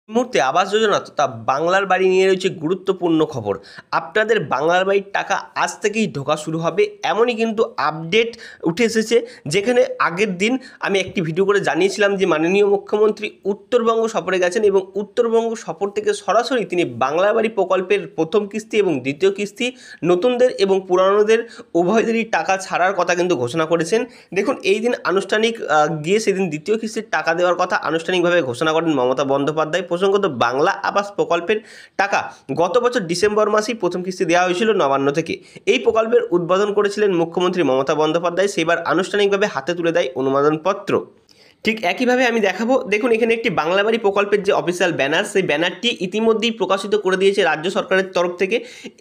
মুহূর্তে আবাস যোজনা তথা বাংলার বাড়ি নিয়ে রয়েছে গুরুত্বপূর্ণ খবর। আপনাদের বাংলার বাড়ির টাকা আজ থেকেই ঢোকা শুরু হবে, এমনই কিন্তু আপডেট উঠে এসেছে। যেখানে আগের দিন আমি একটি ভিডিও করে জানিয়েছিলাম যে মাননীয় মুখ্যমন্ত্রী উত্তরবঙ্গ সফরে গেছেন এবং উত্তরবঙ্গ সফর থেকে সরাসরি তিনি বাংলার বাড়ি প্রকল্পের প্রথম কিস্তি এবং দ্বিতীয় কিস্তি নতুনদের এবং পুরানোদের উভয়দেরই টাকা ছাড়ার কথা কিন্তু ঘোষণা করেছেন। দেখুন, এই দিন আনুষ্ঠানিক গিয়ে সেদিন দ্বিতীয় কিস্তির টাকা দেওয়ার কথা আনুষ্ঠানিকভাবে ঘোষণা করেন মমতা বন্দ্যোপাধ্যায়। প্রসঙ্গত, বাংলা আবাস প্রকল্পের টাকা গত বছর ডিসেম্বর মাসেই প্রথম কিস্তি দেওয়া হয়েছিল নবান্ন থেকে। এই প্রকল্পের উদ্বোধন করেছিলেন মুখ্যমন্ত্রী মমতা বন্দ্যোপাধ্যায়। সেবার আনুষ্ঠানিকভাবে হাতে তুলে দেয় অনুমোদনপত্র। ঠিক একইভাবে আমি দেখাবো। দেখুন, এখানে একটি বাংলা বাড়ি প্রকল্পের যে অফিসিয়াল ব্যানার, সেই ব্যানারটি ইতিমধ্যেই প্রকাশিত করে দিয়েছে রাজ্য সরকারের তরফ থেকে।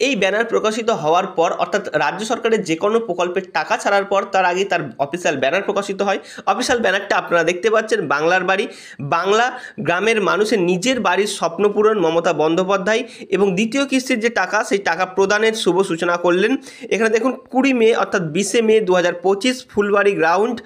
এই ব্যানার প্রকাশিত হওয়ার পর, অর্থাৎ রাজ্য সরকারের যে কোনো প্রকল্পের টাকা ছাড়ার পর তার আগে তার অফিসিয়াল ব্যানার প্রকাশিত হয়। অফিসিয়াল ব্যানারটা আপনারা দেখতে পাচ্ছেন, বাংলার বাড়ি, বাংলা গ্রামের মানুষের নিজের বাড়ির স্বপ্ন পূরণ মমতা বন্দ্যোপাধ্যায়। এবং দ্বিতীয় কিস্তির যে টাকা, সেই টাকা প্রদানের শুভ সূচনা করলেন। এখানে দেখুন, 20 মে অর্থাৎ 20 মে 2025 ফুলবাড়ি গ্রাউন্ড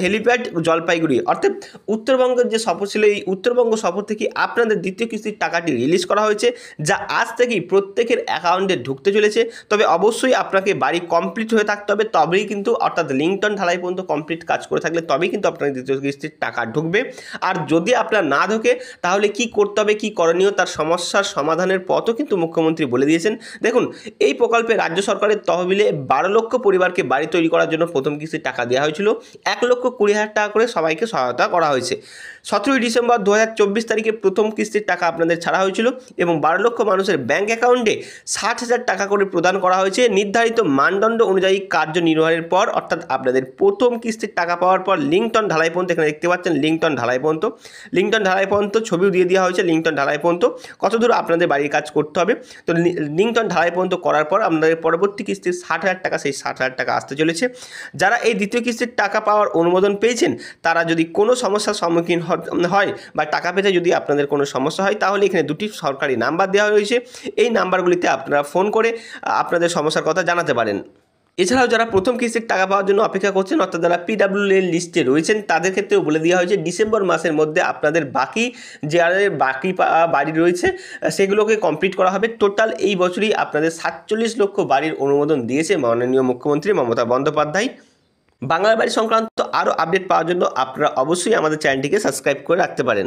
হেলিপ্যাড জলপাইগুড়ি। অর্থাৎ উত্তরবঙ্গের যে সফর ছিল, এই উত্তরবঙ্গ সফর থেকে আপনাদের দ্বিতীয় কিস্তির টাকাটি রিলিজ করা হয়েছে, যা আজ থেকেই প্রত্যেকের অ্যাকাউন্টে ঢুকতে চলেছে। তবে অবশ্যই আপনাকে বাড়ি কমপ্লিট হয়ে থাকতে হবে, তবেই কিন্তু, অর্থাৎ লিংটন ঢালাই পর্যন্ত কমপ্লিট কাজ করে থাকলে তবেই কিন্তু আপনার দ্বিতীয় কিস্তির টাকা ঢুকবে। আর যদি আপনার না ঢোকে, তাহলে কি করতে হবে, কি করণীয়, তার সমস্যার সমাধানের পথও কিন্তু মুখ্যমন্ত্রী বলে দিয়েছেন। দেখুন, এই প্রকল্পে রাজ্য সরকারের তহবিলে 12 লক্ষ পরিবারকে বাড়ি তৈরি করার জন্য প্রথম কিস্তির টাকা দেওয়া হয়েছিল। 1,20,000 টাকা করে সবাইকে সহায়তা করা হয়েছে। 17 ডিসেম্বর 2024 তারিখে প্রথম কিস্তির টাকা আপনাদের ছাড়া হয়েছিল এবং 12 লক্ষ মানুষের ব্যাঙ্ক অ্যাকাউন্টে 60,000 টাকা করে প্রদান করা হয়েছে নির্ধারিত মানদণ্ড অনুযায়ী কার্যনির্বাহের পর। অর্থাৎ আপনাদের প্রথম কিস্তির টাকা পাওয়ার পর লিংটন ঢালাই পর্যন্ত, এখানে দেখতে পাচ্ছেন লিংটন ঢালাই পর্যন্ত ছবিও দিয়ে দেওয়া হয়েছে। লিংটন ঢালাই পর্যন্ত কত দূর আপনাদের বাড়ির কাজ করতে হবে। তো লিংটন ঢালাই পর্যন্ত করার পর আপনাদের পরবর্তী কিস্তির 60,000 টাকা, সেই 60,000 টাকা আসতে চলেছে। যারা এই দ্বিতীয় কিস্তির টাকা পাওয়ার অনুমোদন পেয়েছেন, তারা যদি কোনো সমস্যার সম্মুখীন হয় বা টাকা পেতে যদি আপনাদের কোনো সমস্যা হয়, তাহলে এখানে দুটি সরকারি নাম্বার দেওয়া রয়েছে। এই নাম্বারগুলিতে আপনারা ফোন করে আপনাদের সমস্যার কথা জানাতে পারেন। এছাড়াও যারা প্রথম কিস্তির টাকা পাওয়ার জন্য অপেক্ষা করছেন, অর্থাৎ যারা পিডাব্লিউএল লিস্টে রয়েছেন, তাদের ক্ষেত্রেও বলে দেওয়া হয়েছে ডিসেম্বর মাসের মধ্যে আপনাদের বাকি বাড়ি রয়েছে সেগুলোকে কমপ্লিট করা হবে। টোটাল এই বছরই আপনাদের 47 লক্ষ বাড়ির অনুমোদন দিয়েছে মাননীয় মুখ্যমন্ত্রী মমতা বন্দ্যোপাধ্যায়। বাংলার বাড়ি সংক্রান্ত আরও আপডেট পাওয়ার জন্য আপনারা অবশ্যই আমাদের চ্যানেলটিকে সাবস্ক্রাইব করে রাখতে পারেন।